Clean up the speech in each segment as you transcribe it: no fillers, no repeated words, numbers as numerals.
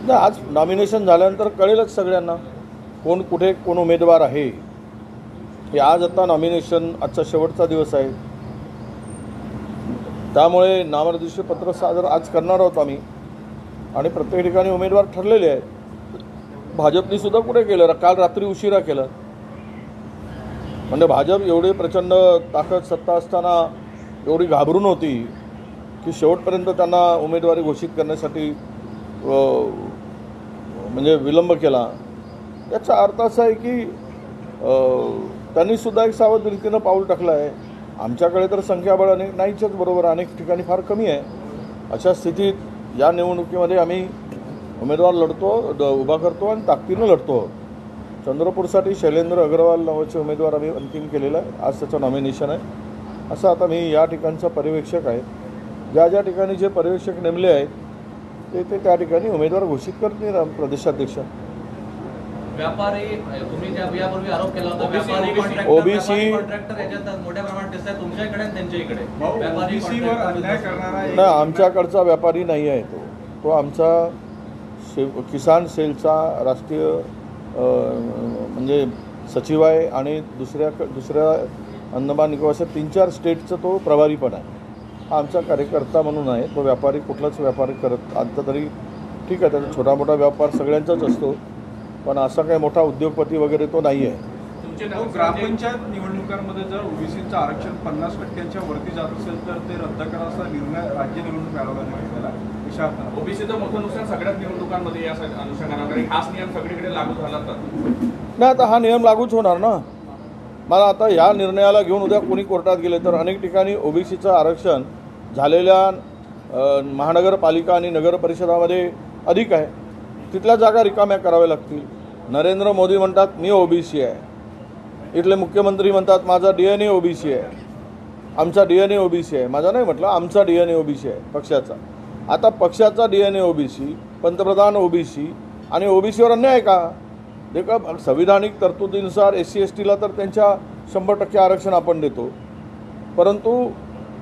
नाही, आज नॉमिनेशन झाल्यानंतर कळेलच सगळ्यांना कोण कुठे कोण उमेदवार आहे हे. आज आता नॉमिनेशन आजचा शेवटचा दिवस आहे, त्यामुळे नामनिर्देशन पत्र सादर आज करणार आहोत आम्ही आणि प्रत्येक ठिकाणी उमेदवार ठरलेले आहेत. भाजपने सुद्धा कुठे केलं, काल रात्री उशिरा केलं. म्हणजे भाजप एवढी प्रचंड ताकद सत्ता असताना एवढी घाबरून होती की शेवटपर्यंत त्यांना उमेदवारी घोषित करण्यासाठी म्हणजे विलंब केला. याचा अर्थ असा आहे की त्यांनीसुद्धा एक सावध रीतीनं पाऊल टाकलं आहे. आमच्याकडे तर संख्याबळ नाहीच बरोबर, अनेक ठिकाणी फार कमी आहे. अशा स्थितीत या निवडणुकीमध्ये आम्ही उमेदवार लढतो, उभा करतो आणि ताकदीनं लढतो. चंद्रपूरसाठी शैलेंद्र अग्रवाल नावाचे उमेदवार आम्ही अंतिम केलेला आहे. आज त्याचं नॉमिनेशन आहे. असं आता मी या ठिकाणचा पर्यवेक्षक आहे. ज्या ज्या ठिकाणी जे पर्यवेक्षक नेमले आहेत ते त्या ठिकाणी उमेदवार घोषित करतील प्रदेशाध्यक्ष. व्यापारी तुम्ही यापूर्वी आरोप केला होता ओबीसी कॉन्ट्रॅक्टर याच्यात मोठ्या प्रमाणात दिसत आहे तुमच्याकडे आणि त्यांच्या इकडे. नाही, आमच्याकडचा व्यापारी नाही आहे. तो आमचा किसान सेलचा राष्ट्रीय म्हणजे सचिव आहे आणि दुसऱ्या अंदमान निकोबार 3-4 स्टेटचं तो प्रभारी पण आहे. हा आमचा कार्यकर्ता म्हणून आहे. तो व्यापारी कुठलाच व्यापारी करत आता तरी ठीक आहे, त्याचा छोटा मोठा व्यापार सगळ्यांचाच असतो, पण असा काही मोठा उद्योगपती वगैरे तो नाही आहे. ग्रामपंचायत निवडणुकांमध्ये जर ओबीसीचं आरक्षण 50% वरती जात असेल तर ते रद्द करायचा निर्णय राज्य निवडणूक आयोगाने घेतलेला. ओबीसीचं मोठं नुकसान सगळ्याच निवडणुकांमध्ये या अनुषंगाने हाच नियम सगळीकडे लागू झाला तर नाही, आता हा नियम लागूच होणार ना. मला आता या निर्णयाला घेऊन उद्या कोणी कोर्टात गेले तर अनेक ठिकाणी ओबीसीचं आरक्षण झालेल्या महानगरपालिका आणि नगर परिषदामध्ये अधिक आहे. तिथल्या जागा रिकाम्या कराव्या लागतील. नरेंद्र मोदी म्हणतात मी ओबीसी आहे, इथले मुख्यमंत्री म्हणतात माझा DNA ओबीसी आहे, आमचा DNA ओबीसी आहे. माझा नाही म्हटलं, आमचा DNA ओबीसी आहे पक्षाचा. आता पक्षाचा DNA ओबीसी, पंतप्रधान ओबीसी आणि ओबीसीवर अन्याय आहे का? देखा संविधानिक तरतुदीनुसार SC STला तर त्यांच्या 100% आरक्षण आपण देतो, परंतु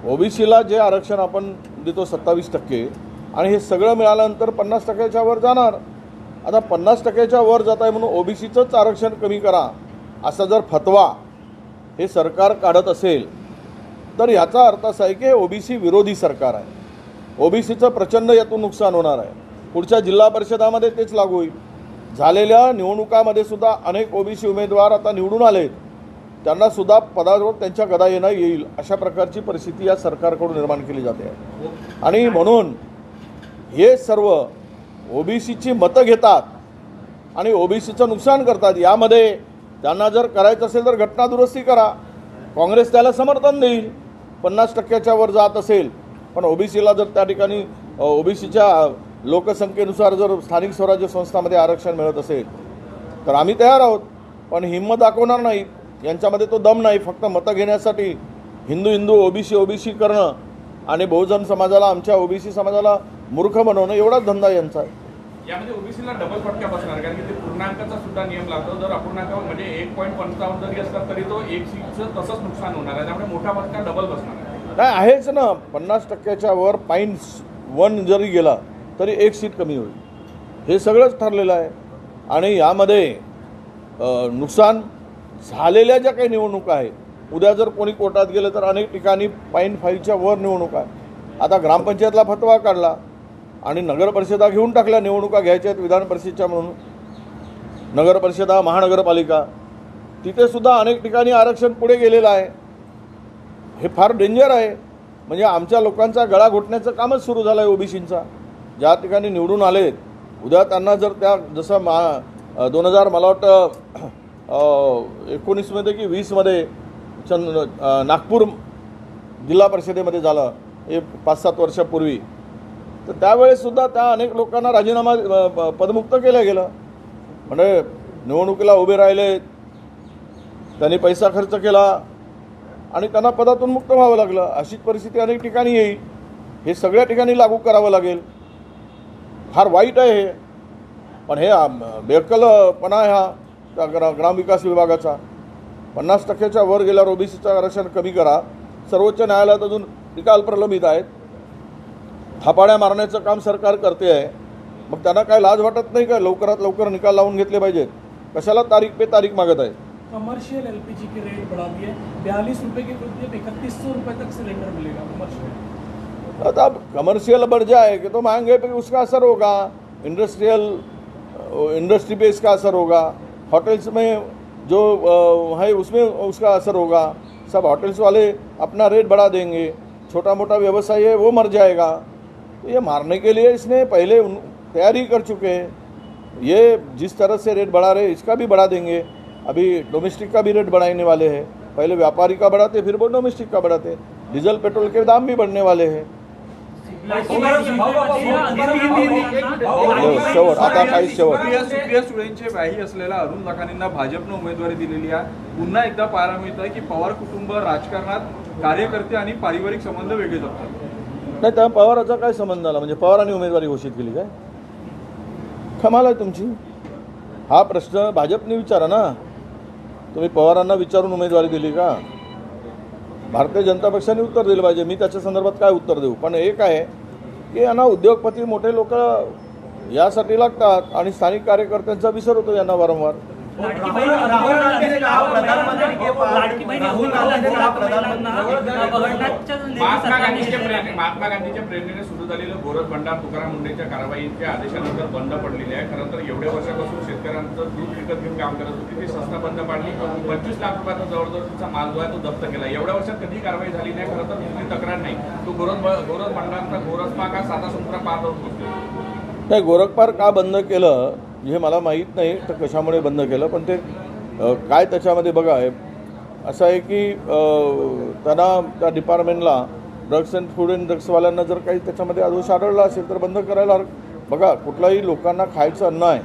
ओबीसीला जे आरक्षण आपण देतो 27% आणि हे सगळं मिळाल्यानंतर 50%च्या वर जाणार. आता 50%च्या वर जात आहे म्हणून ओबीसीचंच आरक्षण कमी करा असा जर फतवा हे सरकार काढत असेल तर याचा अर्थ असा आहे की ओबीसी विरोधी सरकार आहे. ओबीसीचं प्रचंड यातून नुकसान होणार आहे. पुढच्या जिल्हा परिषदामध्ये तेच लागू होईल. झालेल्या निवडणुकामध्ये सुद्धा अनेक ओबीसी उमेदवार आता निवडून आलेत, त्यांना सुद्धा पदावर त्यांच्या गदा येणं येईल अशा प्रकारची परिस्थिती या सरकारकडून निर्माण केली जाते. आणि म्हणून हे सर्व ओबीसीची मतं घेतात आणि ओबीसीचं नुकसान करतात. यामध्ये त्यांना जर करायचं असेल तर घटना दुरुस्ती करा, काँग्रेस त्याला समर्थन देईल. 50%च्या वर जात असेल पण ओबीसीला जर त्या ठिकाणी ओबीसीच्या लोकसंख्येनुसार जर स्थानिक स्वराज्य संस्थांमध्ये आरक्षण मिळत असेल तर आम्ही तयार आहोत, पण हिंमत दाखवणार नाही. यांच्यामध्ये तो दम नाही. फक्त मतं घेण्यासाठी हिंदू ओबीसी करणं आणि बहुजन समाजाला, आमच्या ओबीसी समाजाला मूर्ख बनवणं एवढाच धंदा यांचा आहे. यामध्ये ओबीसीला डबल फटका बसणार, कारण की ते पूर्णांकाचा सुद्धा नियम लागतो. जर अपूर्णांक म्हणजे 1.55 जरी असला तरी तो एक सीटचं तसंच नुकसान होणार आहे. त्यामुळे मोठा फटका डबल बसणार नाही आहेच ना. 50%च्या वर .1 जरी गेला तरी एक सीट कमी होईल. हे सगळंच ठरलेलं आहे. आणि यामध्ये नुकसान झालेल्या ज्या काही निवडणुका आहेत, उद्या जर कोणी कोर्टात गेलं तर अनेक ठिकाणी .5च्या वर निवडणुका आहे. आता ग्रामपंचायतला फतवा काढला आणि नगर परिषदा घेऊन टाकल्या. निवडणुका घ्यायच्या आहेत विधान परिषदेच्या म्हणून, नगर परिषदा, महानगरपालिका, तिथे सुद्धा अनेक ठिकाणी आरक्षण पुढे गेलेलं आहे. हे फार डेंजर आहे. म्हणजे आमच्या लोकांचा गळा घोटण्याचं कामच सुरू झालं आहे ओबीसींचा. ज्या ठिकाणी निवडून आलेत उद्या त्यांना जर त्या जसं 2000 मला वाटतं 19मध्ये की 20मध्ये नागपूर जिल्हा परिषदेमध्ये झालं, हे 5-7 वर्षापूर्वी, तर त्यावेळेससुद्धा त्या अनेक लोकांना राजीनामा पदमुक्त केलं गेलं. म्हणजे निवडणुकीला उभे राहिले, त्यांनी पैसा खर्च केला आणि त्यांना पदातून मुक्त व्हावं लागलं. अशीच परिस्थिती अनेक ठिकाणी येईल. हे सगळ्या ठिकाणी लागू करावं लागेल. फार वाईट आहे हे, पण हे बेअक्कलपणा आहे हा ग्रामविकास विभागाचा. 50%च्या वर गेल्यावर ओबीसीचं आरक्षण कमी करा. सर्वोच्च न्यायालयात अजून निकाल प्रलंबित आहेत. थापाड्या मारण्याचं काम सरकार करते आहे. मग त्यांना काय लाज वाटत नाही का? लवकरात लवकर निकाल लावून घेतले पाहिजेत. कशाला तारीख पे तारीख मागत आहेत? कमर्शियल एलपीजी की रेट बढ़ा दी है, 42 रुपये की बदले 3100 रुपये तक सिलेंडर मिलेगा कमर्शियल। तो अब कमर्शियल बढ़ जाए कि तो महंगे पे उसका असर होगा, इंडस्ट्री पे इसका असर होगा, होटल्स में जो है उसमें उसका असर होगा। सब होटल्स वाले अपना रेट बढ़ा देंगे, छोटा मोटा व्यवसाय है वो मर जाएगा। तो ये मारने के लिए इसने पहले तैयारी कर चुके हैं। ये जिस तरह से रेट बढ़ा रहे इसका भी बढ़ा देंगे। अभी डोमेस्टिक का भी रेट बढ़ाने वाले हैं। पहले व्यापारी का बढ़ाते फिर वो डोमेस्टिक का बढ़ाते। डीजल पेट्रोल के दाम भी बढ़ने वाले हैं। शेवट आता काही शेवट सुप्रिया सुळेंचे व्याही असलेल्या अरुण लाखानींना भाजपनं उमेदवारी दिलेली आहे। पुन्हा एकदा पाहायला मिळत आहे की पवार कुटुंब राजकारणात कार्यकर्ते आणि पारिवारिक संबंध वेगळे जपतात। नाही त्या पवाराचा काय संबंध आला? म्हणजे पवारांनी उमेदवारी घोषित केली काय? कमाल आहे तुमची। हा प्रश्न भाजपने विचारा ना, तुम्ही पवारांना विचारून उमेदवारी दिली का? भारतीय जनता पक्षाने उत्तर दिलं पाहिजे। मी त्याच्या संदर्भात काय उत्तर देऊ? पण एक आहे की यांना उद्योगपती मोठे लोक यासाठी लागतात आणि स्थानिक कार्यकर्त्यांचा विसर होतो यांना वारंवार। महात्मा गांधीच्या प्रेरणेने सुरू झालेलं गोरख भंडार तुकाराम मुंडेच्या कारवाईच्या आदेशानंतर बंद पडलेले आहे। खरं तर एवढ्या वर्षापासून शेतकऱ्यांचं दूध विकत घेऊन काम करत होती, ती संस्था बंद पाडली। 25 लाख रुपयाचा जवळजवळ तिचा माल जो आहे तो जप्त केला। एवढ्या वर्षात कधी कारवाई झाली नाही। खरं तर कुठली तक्रार नाही। तो गोरख भंडारचा गोरखपार का साधा समुद्र पार होत नाही, गोरखपार का बंद केलं हे मला माहीत नाही तर कशामुळे बंद केलं, पण ते काय त्याच्यामध्ये बघा आहे असं आहे की त्यांना त्या डिपार्टमेंटला ड्रग्स अँड फूड अँड ड्रग्सवाल्यांना जर काही त्याच्यामध्ये दोष आढळला असेल तर बंद करायला बघा। कुठलाही लोकांना खायचं अन्न आहे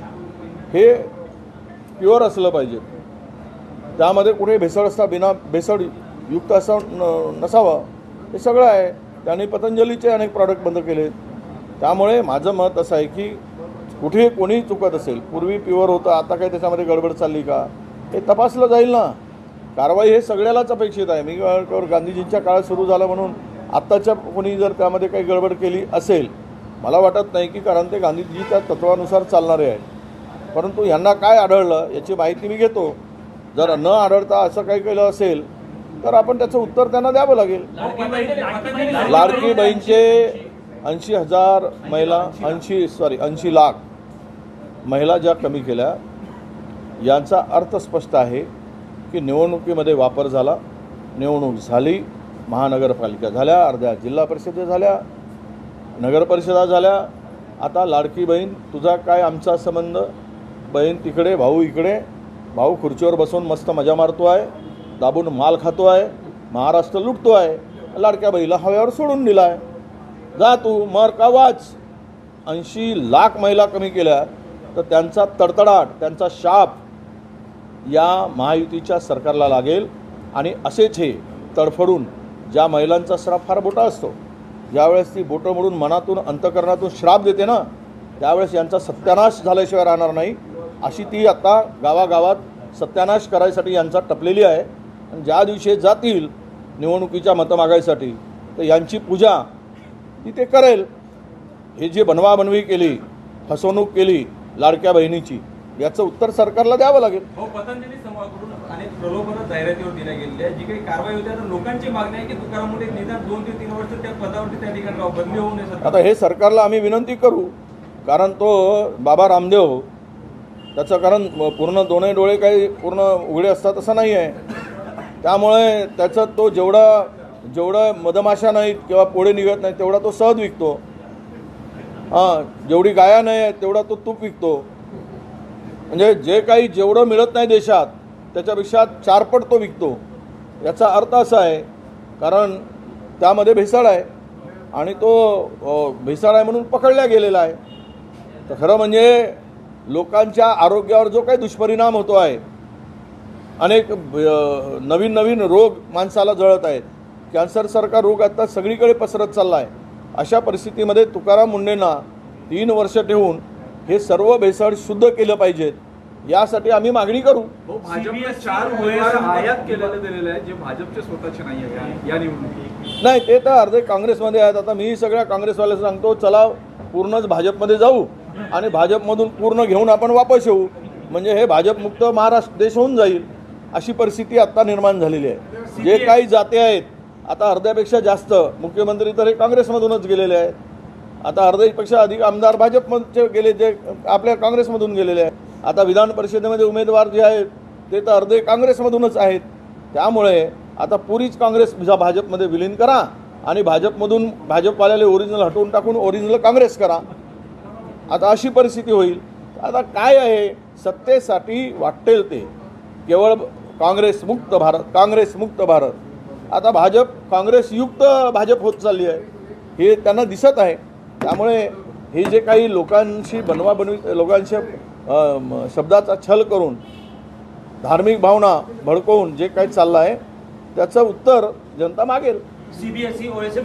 हे प्युअर असलं पाहिजे, त्यामध्ये कुठे भेसळ असता बिना भेसळयुक्त असं नसावं हे सगळं आहे। त्यांनी पतंजलीचे अनेक प्रॉडक्ट बंद केले। त्यामुळे माझं मत असं आहे की कुठे कोणी चुकत असेल, पूर्वी प्युअर होतं आता काही त्याच्यामध्ये गडबड चालली का हे तपासलं जाईल ना। कारवाई हे सगळ्यालाच अपेक्षित आहे। मी गांधीजींच्या काळात सुरू झालं म्हणून आत्ताच्या कोणी जर त्यामध्ये काही गडबड केली असेल मला वाटत नाही की, कारण ते गांधीजी त्या तत्वानुसार चालणारे आहेत। परंतु यांना काय आढळलं याची माहिती मी घेतो। जर न आढळता असं काही केलं असेल तर आपण त्याचं उत्तर त्यांना द्यावं लागेल। लाडकी बहीणचे 80,000 महिला 80 लाख महिला ज्या कमी केल्या यांचा अर्थ स्पष्ट आहे की निवडणुकीमध्ये वापर झाला। निवडणूक झाली, महानगरपालिका झाल्या, अर्ध्या जिल्हा परिषदा झाल्या, नगरपरिषदा झाल्या। आता लाडकी बहीण तुझा काय आमचा संबंध? बहीण तिकडे, भाऊ इकडे। भाऊ खुर्चीवर बसून मस्त मजा मारतो आहे, दाबून माल खातो आहे, महाराष्ट्र लुटतो आहे। लाडक्या बहीला हव्यावर सोडून दिला आहे। जा तू मर का वाच। 80 लाख महिला कमी केल्या तर त्यांचा तडतडाट, त्यांचा शाप या महायुतीच्या सरकारला लागेल। आणि असेच हे तडफडून ज्या महिलांचा श्राप फार मोठा असतो, ज्यावेळेस ती बोटं मोडून मनातून अंतकरणातून श्राप देते ना त्यावेळेस यांचा सत्यानाश झाल्याशिवाय राहणार नाही। अशी ती आता गावागावात सत्यानाश करायसाठी यांचा टपलेली आहे। आणि ज्या दिवशी जातील निवडणुकीच्या मतं मागायसाठी तर यांची पूजा ती ते करेल। हे जे बनवाबनवी केली, फसवणूक केली लाडक्या बहिणीची, याचं उत्तर सरकारला द्यावं लागेल। पतंजली समूहाकडून अनेक प्रलोभनं जाहिरातीवर दिल्या गेलेल्या जी काही कारवाई होती आता लोकांची मागणी आहे की तुकाराम मुंडे निदान 2 ते 3 वर्ष त्या पदावरती त्या ठिकाणी बदली होऊ नये। आता हे सरकारला आम्ही विनंती करू, कारण तो बाबा रामदेव त्याचं कारण पूर्ण दोन्ही डोळे काही पूर्ण उघडे असतात असं नाही आहे। त्यामुळे त्याचं तो जेवढं मधमाशा नाहीत किंवा पोळे निघत नाही तेवढा तो सहज विकतो। जेवढी गाया नाही आहेत तेवढा तो तूप विकतो। म्हणजे जे काही जेवढं मिळत नाही देशात त्याच्यापेक्षा 4 पट तो विकतो। याचा अर्थ असा आहे कारण त्यामध्ये भेसळ आहे आणि तो भेसळ आहे म्हणून पकडला गेलेला आहे। तर खरं म्हणजे लोकांच्या आरोग्यावर जो काही दुष्परिणाम होतो आहे, अनेक नवीन रोग माणसाला जळत आहेत, कॅन्सरसारखा रोग आता सगळीकडे पसरत चालला आहे। अशा परिस्थितीमध्ये तुकाराम मुंडेंना 3 वर्ष ठेवून हे सर्व भेसळ शुद्ध केलं पाहिजेत, यासाठी आम्ही मागणी करू। भाजपने 4 उमेदवार आयात केलेले दिलेले आहेत जे भाजपचे स्वतःचे नाही आहेत या निवडणुकीत। नाही, ते तर अर्धे काँग्रेसमध्ये आहेत। आता मी सगळ्या काँग्रेसवाल्याला सांगतो चला पूर्णच भाजपमध्ये जाऊ आणि भाजपमधून पूर्ण घेऊन आपण वापस येऊ, म्हणजे हे भाजपमुक्त महाराष्ट्र देश होऊन जाईल, अशी परिस्थिती आत्ता निर्माण झालेली आहे. जे काही जाते आहेत आता अर्ध्यापेक्षा जास्त मुख्यमंत्री तर हे काँग्रेसमधूनच गेलेले आहेत. आता अर्ध्यापेक्षा अधिक आमदार भाजपमध्ये गेले, जे आपल्या काँग्रेसमधून गेलेले आहेत. आता विधान परिषदेमध्ये उमेदवार जे आहेत ते तर अर्धे काँग्रेसमधूनच आहेत. त्यामुळे आता पुरीच काँग्रेस भाजपमध्ये विलीन करा आणि भाजपमधून भाजपवाल्याला ओरिजिनल हटवून टाकून ओरिजिनल काँग्रेस करा. आता अशी परिस्थिती होईल. आता काय आहे, सत्तेसाठी वाटेल ते, केवळ काँग्रेस मुक्त भारत, काँग्रेस मुक्त भारत. आता भाजप काँग्रेसयुक्त भाजप होत चालली आहे हे त्यांना दिसत आहे. त्यामुळे हे जे काही लोकांशी बनवाबनवी, लोकांशी शब्दाचा छल करून धार्मिक भावना भडकवून जे काही चाललं आहे त्याचं उत्तर जनता मागेल. CBSE OSM